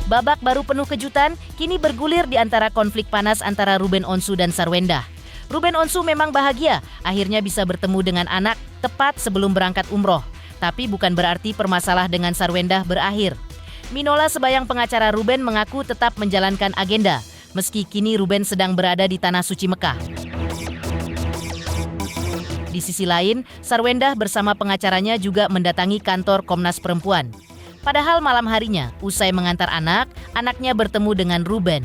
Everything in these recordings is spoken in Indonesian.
Babak baru penuh kejutan, kini bergulir di antara konflik panas antara Ruben Onsu dan Sarwendah. Ruben Onsu memang bahagia, akhirnya bisa bertemu dengan anak tepat sebelum berangkat umroh. Tapi bukan berarti permasalahan dengan Sarwendah berakhir. Minola sebayang pengacara Ruben mengaku tetap menjalankan agenda, meski kini Ruben sedang berada di Tanah Suci Mekah. Di sisi lain, Sarwendah bersama pengacaranya juga mendatangi kantor Komnas Perempuan. Padahal malam harinya, usai mengantar anak, anaknya bertemu dengan Ruben.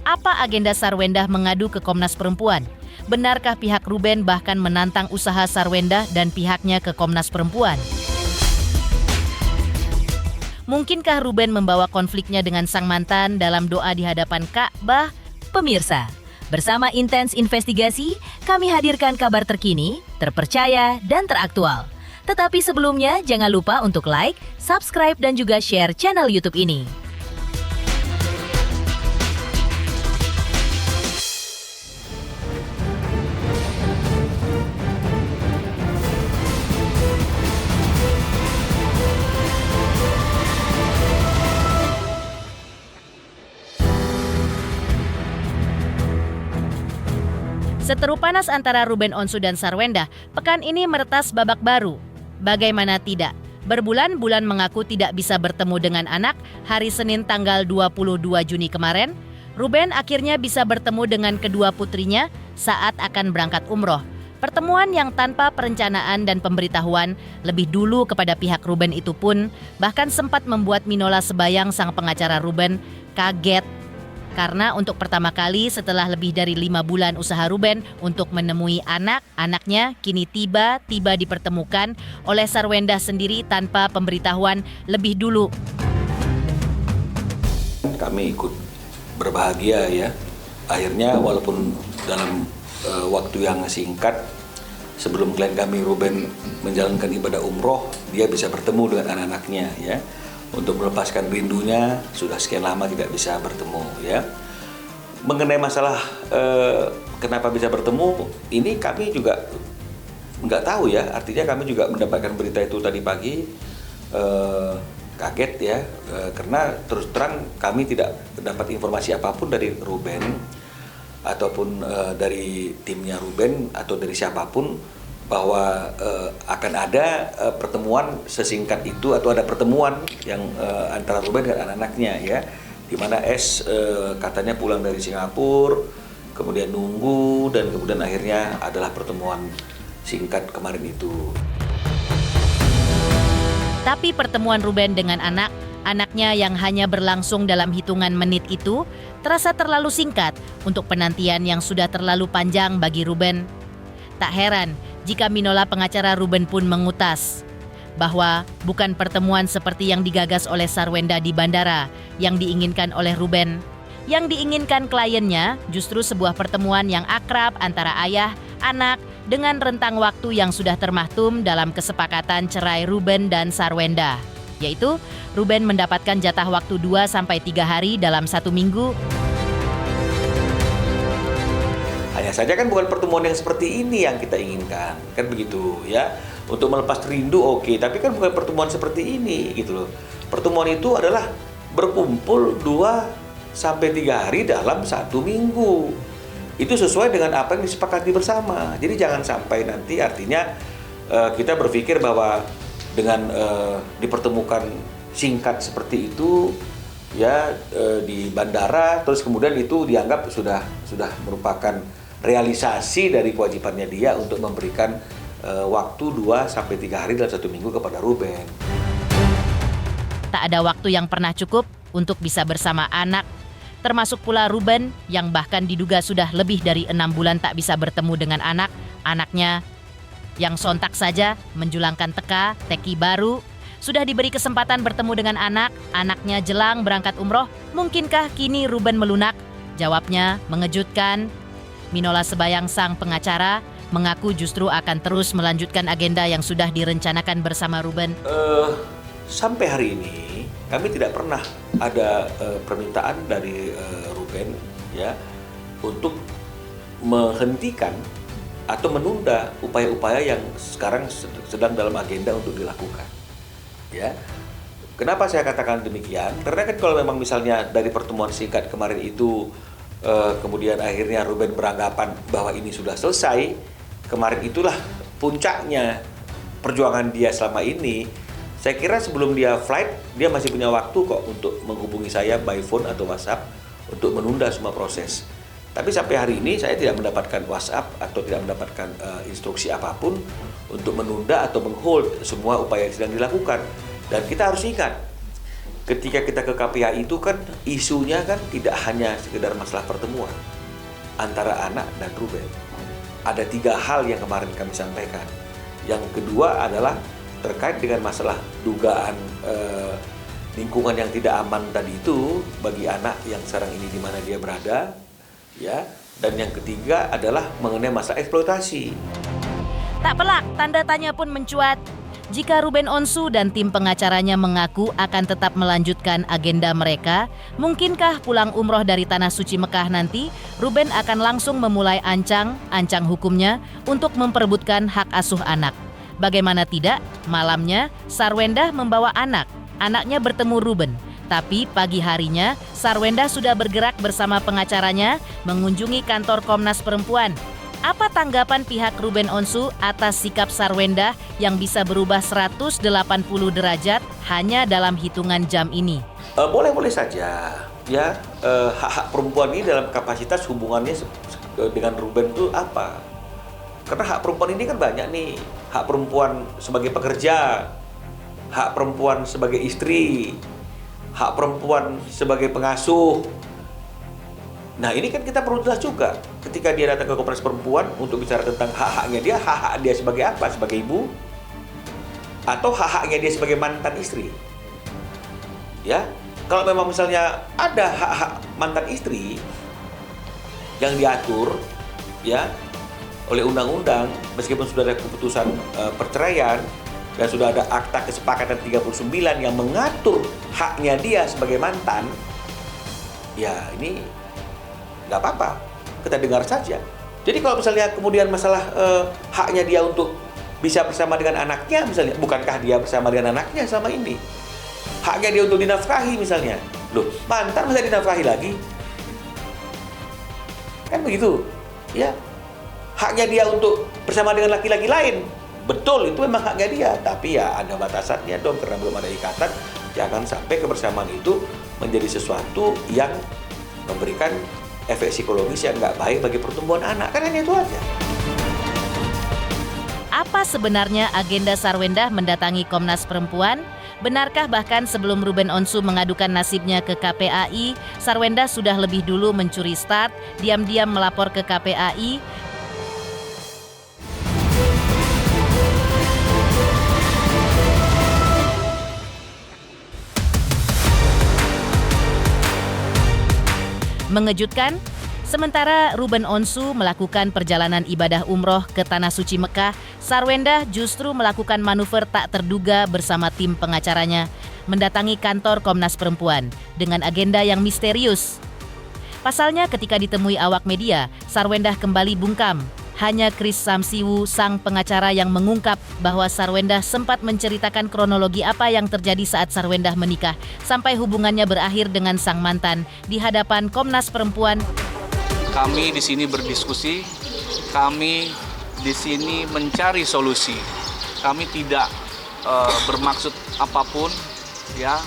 Apa agenda Sarwendah mengadu ke Komnas Perempuan? Benarkah pihak Ruben bahkan menantang usaha Sarwendah dan pihaknya ke Komnas Perempuan? Mungkinkah Ruben membawa konfliknya dengan sang mantan dalam doa di hadapan Ka'bah? Pemirsa, bersama Intens Investigasi, kami hadirkan kabar terkini, terpercaya, dan teraktual. Tetapi sebelumnya, jangan lupa untuk like, subscribe, dan juga share channel YouTube ini. Seteru panas antara Ruben Onsu dan Sarwendah, pekan ini meretas babak baru. Bagaimana tidak? Berbulan-bulan mengaku tidak bisa bertemu dengan anak, hari Senin tanggal 22 Juni kemarin, Ruben akhirnya bisa bertemu dengan kedua putrinya saat akan berangkat umroh. Pertemuan yang tanpa perencanaan dan pemberitahuan lebih dulu kepada pihak Ruben itu pun bahkan sempat membuat Minola Sebayang sang pengacara Ruben kaget. Karena untuk pertama kali setelah lebih dari 5 bulan usaha Ruben untuk menemui anaknya kini tiba-tiba dipertemukan oleh Sarwendah sendiri tanpa pemberitahuan lebih dulu. Kami ikut berbahagia ya. Akhirnya walaupun dalam waktu yang singkat sebelum klien kami Ruben menjalankan ibadah umroh, dia bisa bertemu dengan anak-anaknya ya. Untuk melepaskan rindunya, sudah sekian lama tidak bisa bertemu ya. Mengenai masalah kenapa bisa bertemu, ini kami juga nggak tahu ya. Artinya kami juga mendapatkan berita itu tadi pagi, kaget ya, karena terus terang kami tidak dapat informasi apapun dari Ruben ataupun dari timnya Ruben atau dari siapapun bahwa akan ada pertemuan sesingkat itu atau ada pertemuan yang antara Ruben dan anak-anaknya ya, di mana S katanya pulang dari Singapura, kemudian nunggu dan kemudian akhirnya adalah pertemuan singkat kemarin itu. Tapi pertemuan Ruben dengan anaknya yang hanya berlangsung dalam hitungan menit itu terasa terlalu singkat untuk penantian yang sudah terlalu panjang bagi Ruben. Tak heran jika Minola pengacara Ruben pun mengutas bahwa bukan pertemuan seperti yang digagas oleh Sarwendah di bandara yang diinginkan oleh Ruben. Yang diinginkan kliennya justru sebuah pertemuan yang akrab antara ayah, anak dengan rentang waktu yang sudah termaktum dalam kesepakatan cerai Ruben dan Sarwendah. Yaitu Ruben mendapatkan jatah waktu 2-3 hari dalam 1 minggu. Hanya saja kan bukan pertemuan yang seperti ini yang kita inginkan, kan begitu ya. Untuk melepas rindu oke, tapi kan bukan pertemuan seperti ini gitu loh. Pertemuan itu adalah berkumpul 2-3 hari dalam 1 minggu. Itu sesuai dengan apa yang disepakati bersama. Jadi jangan sampai nanti artinya kita berpikir bahwa dengan dipertemukan singkat seperti itu ya di bandara, terus kemudian itu dianggap sudah merupakan realisasi dari kewajibannya dia untuk memberikan waktu 2-3 hari dalam 1 minggu kepada Ruben. Tak ada waktu yang pernah cukup untuk bisa bersama anak, termasuk pula Ruben yang bahkan diduga sudah lebih dari 6 bulan tak bisa bertemu dengan anaknya yang sontak saja menjulangkan teki baru. Sudah diberi kesempatan bertemu dengan anaknya jelang berangkat umroh. Mungkinkah kini Ruben melunak? Jawabnya mengejutkan. Minola Sebayang sang pengacara mengaku justru akan terus melanjutkan agenda yang sudah direncanakan bersama Ruben. Sampai hari ini kami tidak pernah ada permintaan dari Ruben ya untuk menghentikan atau menunda upaya-upaya yang sekarang sedang dalam agenda untuk dilakukan. Ya, Kenapa saya katakan demikian? Karena kan kalau memang misalnya dari pertemuan singkat kemarin itu kemudian akhirnya Ruben beranggapan bahwa ini sudah selesai, kemarin itulah puncaknya perjuangan dia selama ini. Saya kira sebelum dia flight, dia masih punya waktu kok untuk menghubungi saya by phone atau WhatsApp untuk menunda semua proses. Tapi sampai hari ini saya tidak mendapatkan WhatsApp atau tidak mendapatkan instruksi apapun untuk menunda atau menghold semua upaya yang sedang dilakukan. Dan kita harus ingat, ketika kita ke KPAI itu kan isunya kan tidak hanya sekedar masalah pertemuan antara anak dan Ruben. Ada 3 hal yang kemarin kami sampaikan. Yang kedua adalah terkait dengan masalah dugaan lingkungan yang tidak aman tadi itu bagi anak yang sekarang ini di mana dia berada, ya. Dan yang ketiga adalah mengenai masalah eksploitasi. Tak pelak, tanda tanya pun mencuat. Jika Ruben Onsu dan tim pengacaranya mengaku akan tetap melanjutkan agenda mereka, mungkinkah pulang umroh dari Tanah Suci Mekah nanti, Ruben akan langsung memulai ancang hukumnya untuk memperebutkan hak asuh anak. Bagaimana tidak, malamnya Sarwendah membawa anaknya bertemu Ruben. Tapi pagi harinya, Sarwendah sudah bergerak bersama pengacaranya mengunjungi kantor Komnas Perempuan. Apa tanggapan pihak Ruben Onsu atas sikap Sarwendah yang bisa berubah 180 derajat hanya dalam hitungan jam ini? Boleh-boleh saja, ya. Hak-hak perempuan ini dalam kapasitas hubungannya dengan Ruben itu apa? Karena hak perempuan ini kan banyak nih. Hak perempuan sebagai pekerja, hak perempuan sebagai istri, hak perempuan sebagai pengasuh. Nah ini kan kita perlu jelas juga ketika dia datang ke Komnas Perempuan untuk bicara tentang hak-haknya dia, hak-hak dia sebagai apa? Sebagai ibu? Atau hak-haknya dia sebagai mantan istri? Ya, kalau memang misalnya ada hak-hak mantan istri yang diatur ya oleh undang-undang, meskipun sudah ada keputusan perceraian dan sudah ada akta kesepakatan 39 yang mengatur haknya dia sebagai mantan, ya ini nggak apa-apa, kita dengar saja. Jadi kalau misalnya kemudian masalah haknya dia untuk bisa bersama dengan anaknya misalnya, bukankah dia bersama dengan anaknya sama ini? Haknya dia untuk dinafkahi misalnya. Loh, mantan masa dinafkahi lagi? Kan begitu, ya. Haknya dia untuk bersama dengan laki-laki lain, betul itu memang haknya dia, tapi ya ada batasannya dong karena belum ada ikatan. Jangan sampai kebersamaan itu menjadi sesuatu yang memberikan efek psikologis yang nggak baik bagi pertumbuhan anak, kan hanya itu aja. Apa sebenarnya agenda Sarwendah mendatangi Komnas Perempuan? Benarkah bahkan sebelum Ruben Onsu mengadukan nasibnya ke KPAI, Sarwendah sudah lebih dulu mencuri start, diam-diam melapor ke KPAI? Mengejutkan, sementara Ruben Onsu melakukan perjalanan ibadah umroh ke Tanah Suci Mekah, Sarwendah justru melakukan manuver tak terduga bersama tim pengacaranya, mendatangi kantor Komnas Perempuan dengan agenda yang misterius. Pasalnya ketika ditemui awak media, Sarwendah kembali bungkam. Hanya Chris Samsiwu, sang pengacara yang mengungkap bahwa Sarwendah sempat menceritakan kronologi apa yang terjadi saat Sarwendah menikah, sampai hubungannya berakhir dengan sang mantan di hadapan Komnas Perempuan. Kami di sini berdiskusi, kami di sini mencari solusi. Kami tidak bermaksud apapun, ya,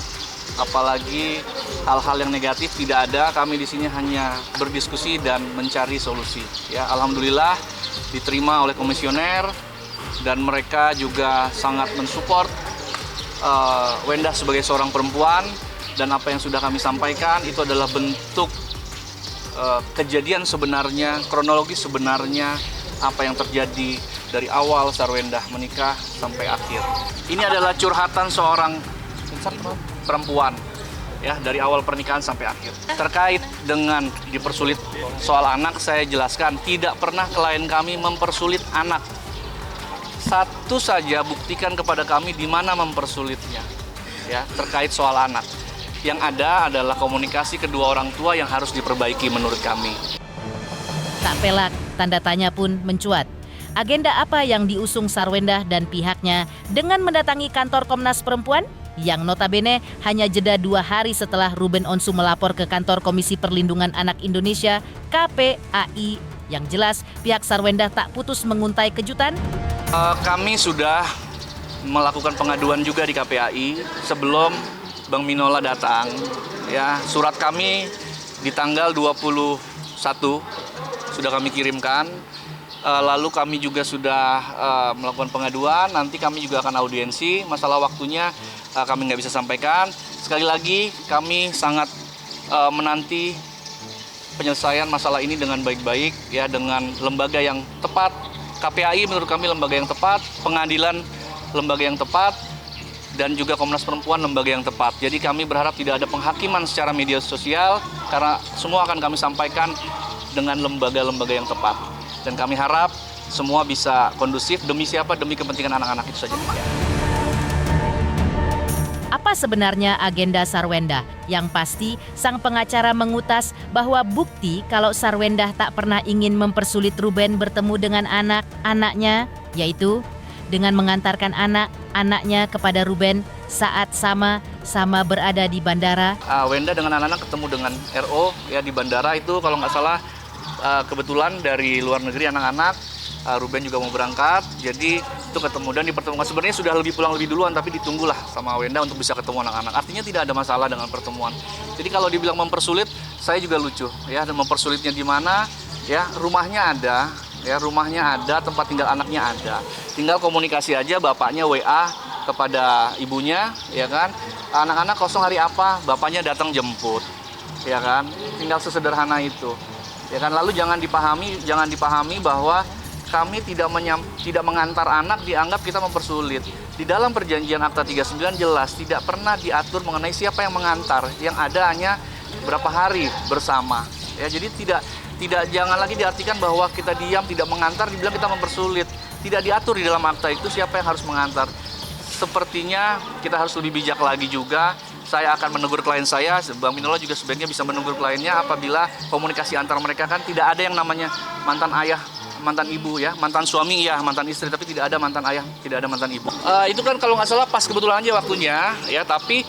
apalagi hal-hal yang negatif tidak ada. Kami di sini hanya berdiskusi dan mencari solusi. Ya, alhamdulillah diterima oleh komisioner dan mereka juga sangat mensupport Wendah sebagai seorang perempuan, dan apa yang sudah kami sampaikan itu adalah bentuk kejadian sebenarnya, kronologi sebenarnya apa yang terjadi dari awal Sarwendah menikah sampai akhir. Ini adalah curhatan seorang perempuan, ya, dari awal pernikahan sampai akhir. Terkait dengan dipersulit soal anak, saya jelaskan tidak pernah klien kami mempersulit anak. Satu saja buktikan kepada kami di mana mempersulitnya, ya, terkait soal anak. Yang ada adalah komunikasi kedua orang tua yang harus diperbaiki menurut kami. Tak pelak, tanda tanya pun mencuat. Agenda apa yang diusung Sarwendah dan pihaknya dengan mendatangi kantor Komnas Perempuan? yang notabene hanya jeda 2 hari setelah Ruben Onsu melapor ke kantor Komisi Perlindungan Anak Indonesia KPAI. Yang jelas pihak Sarwenda tak putus menguntai kejutan. Kami sudah melakukan pengaduan juga di KPAI sebelum Bang Minola datang. Ya, surat kami di tanggal 21 sudah kami kirimkan. Lalu kami juga sudah melakukan pengaduan, nanti kami juga akan audiensi. Masalah waktunya kami nggak bisa sampaikan. Sekali lagi kami sangat menanti penyelesaian masalah ini dengan baik-baik, ya, dengan lembaga yang tepat. KPAI menurut kami lembaga yang tepat, pengadilan lembaga yang tepat, dan juga Komnas Perempuan lembaga yang tepat. Jadi kami berharap tidak ada penghakiman secara media sosial, karena semua akan kami sampaikan dengan lembaga-lembaga yang tepat. Dan kami harap semua bisa kondusif, demi siapa? Demi kepentingan anak-anak itu saja. Apa sebenarnya agenda Sarwenda? Yang pasti, sang pengacara mengutas bahwa bukti kalau Sarwenda tak pernah ingin mempersulit Ruben bertemu dengan anak-anaknya, yaitu dengan mengantarkan anak-anaknya kepada Ruben saat sama-sama berada di bandara. Wenda dengan anak-anak ketemu dengan RO ya di bandara itu, kalau nggak salah kebetulan dari luar negeri anak-anak, Ruben juga mau berangkat, jadi itu ketemu dan dipertemukan. Sebenarnya sudah pulang lebih duluan, tapi ditunggulah sama Wenda untuk bisa ketemu anak-anak. Artinya tidak ada masalah dengan pertemuan. Jadi kalau dibilang mempersulit, saya juga lucu ya. Dan mempersulitnya di mana? Ya, rumahnya ada, tempat tinggal anaknya ada. Tinggal komunikasi aja, bapaknya WA kepada ibunya, ya kan? Anak-anak kosong hari apa? Bapaknya datang jemput, ya kan? Tinggal sesederhana itu. Ya kan, lalu jangan dipahami bahwa kami tidak mengantar anak dianggap kita mempersulit. Di dalam perjanjian Akta 39 jelas tidak pernah diatur mengenai siapa yang mengantar. Yang ada hanya berapa hari bersama. Ya, jadi jangan lagi diartikan bahwa kita diam tidak mengantar dibilang kita mempersulit. Tidak diatur di dalam akta itu siapa yang harus mengantar. Sepertinya kita harus lebih bijak lagi juga. Saya akan menegur klien saya, Bang Minola juga sebaiknya bisa menegur kliennya apabila komunikasi antar mereka kan tidak ada yang namanya mantan ayah, mantan ibu ya, mantan suami ya, mantan istri, tapi tidak ada mantan ayah, tidak ada mantan ibu. Itu kan kalau nggak salah pas kebetulan aja waktunya ya, tapi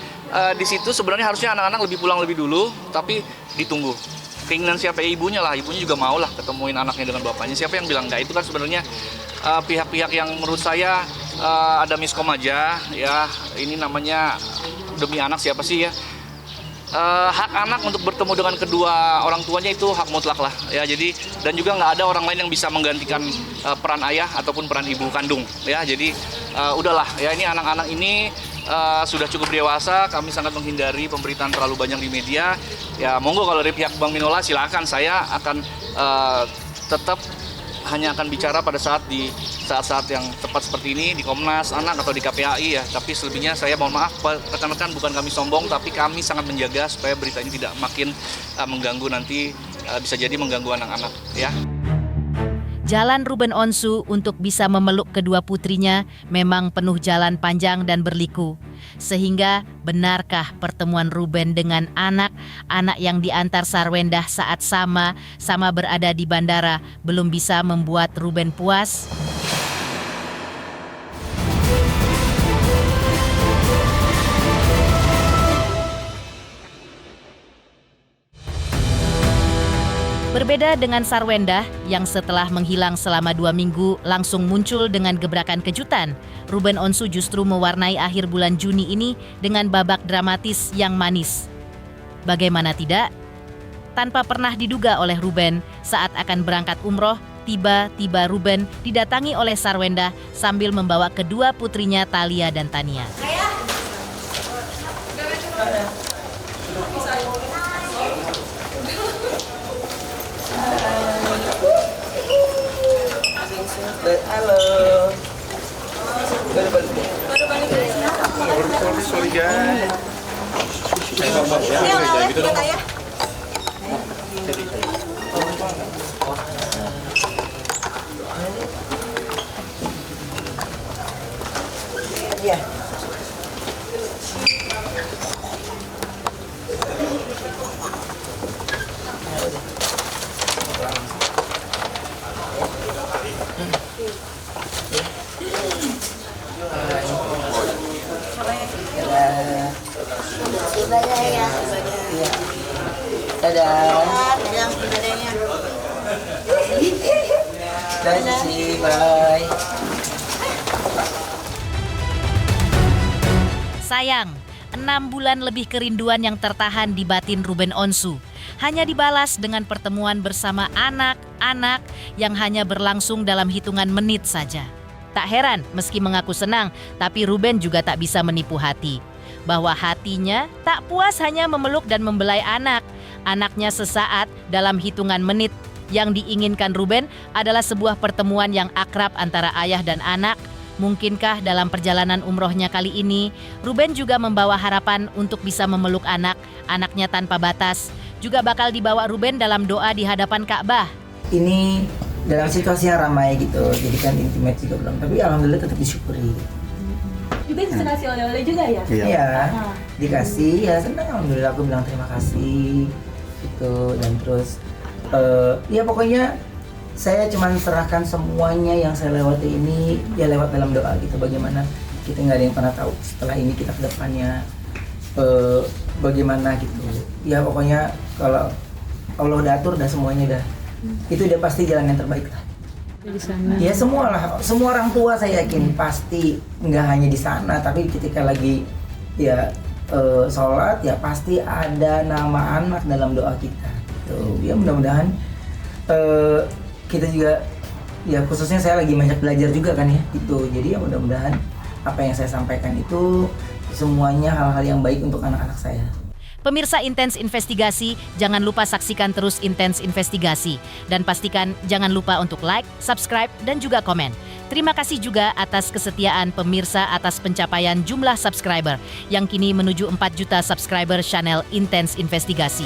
di situ sebenarnya harusnya anak-anak pulang lebih dulu, tapi ditunggu. Keinginan siapa ibunya lah, ibunya juga mau lah ketemuin anaknya dengan bapaknya. Siapa yang bilang enggak? Itu kan sebenarnya pihak-pihak yang menurut saya ada miskom aja ya. Ini namanya demi anak siapa sih ya? Hak anak untuk bertemu dengan kedua orang tuanya itu hak mutlak lah ya. Jadi dan juga nggak ada orang lain yang bisa menggantikan peran ayah ataupun peran ibu kandung ya. Jadi udahlah ya, ini anak-anak ini sudah cukup dewasa. Kami sangat menghindari pemberitaan terlalu banyak di media. Ya monggo kalau dari pihak Bang Minola silakan, saya akan tetap hanya akan bicara pada di saat-saat yang tepat seperti ini di Komnas Anak atau di KPAI ya. Tapi selebihnya saya mohon maaf rekan-rekan, bukan kami sombong, tapi kami sangat menjaga supaya berita ini tidak makin mengganggu, nanti bisa jadi mengganggu anak-anak ya. Jalan Ruben Onsu untuk bisa memeluk kedua putrinya memang penuh jalan panjang dan berliku. Sehingga benarkah pertemuan Ruben dengan anak-anak yang diantar Sarwenda saat sama berada di bandara belum bisa membuat Ruben puas? Berbeda dengan Sarwenda yang setelah menghilang selama 2 minggu langsung muncul dengan gebrakan kejutan, Ruben Onsu justru mewarnai akhir bulan Juni ini dengan babak dramatis yang manis. Bagaimana tidak? Tanpa pernah diduga oleh Ruben, saat akan berangkat umroh, tiba-tiba Ruben didatangi oleh Sarwenda sambil membawa kedua putrinya Thalia dan Tania. Halo. Baru balik dari Singapura. Sorry guys. Gitu dong. Iya. dadah. Dadah sih, bye. Sayang, 6 bulan lebih kerinduan yang tertahan di batin Ruben Onsu hanya dibalas dengan pertemuan bersama anak-anak yang hanya berlangsung dalam hitungan menit saja. Tak heran meski mengaku senang, tapi Ruben juga tak bisa menipu hati. Bahwa hatinya tak puas hanya memeluk dan membelai anak. Anaknya sesaat dalam hitungan menit. Yang diinginkan Ruben adalah sebuah pertemuan yang akrab antara ayah dan anak. Mungkinkah dalam perjalanan umrohnya kali ini, Ruben juga membawa harapan untuk bisa memeluk anaknya tanpa batas. Juga bakal dibawa Ruben dalam doa di hadapan Ka'bah. Ini dalam situasi yang ramai gitu, jadi kan intimate juga belum. Tapi alhamdulillah tetap disyukuri. Juga bisa kasih oleh-oleh juga ya? Iya, dikasih, ya senang alhamdulillah, aku bilang terima kasih gitu. Dan terus, ya pokoknya saya cuma serahkan semuanya yang saya lewati ini ya lewat dalam doa gitu. Bagaimana kita nggak ada yang pernah tahu setelah ini kita ke depannya bagaimana gitu. Ya pokoknya kalau Allah udah atur, udah semuanya udah itu udah pasti jalan yang terbaik lah. Di sana. Ya semua orang tua saya yakin pasti nggak hanya di sana, tapi ketika lagi ya sholat ya pasti ada nama anak dalam doa kita. Tuh, ya mudah-mudahan kita juga ya khususnya saya lagi banyak belajar juga kan ya gitu. Jadi ya mudah-mudahan apa yang saya sampaikan itu semuanya hal-hal yang baik untuk anak-anak saya. Pemirsa Intens Investigasi, jangan lupa saksikan terus Intens Investigasi. Dan pastikan jangan lupa untuk like, subscribe, dan juga komen. Terima kasih juga atas kesetiaan pemirsa atas pencapaian jumlah subscriber yang kini menuju 4 juta subscriber channel Intens Investigasi.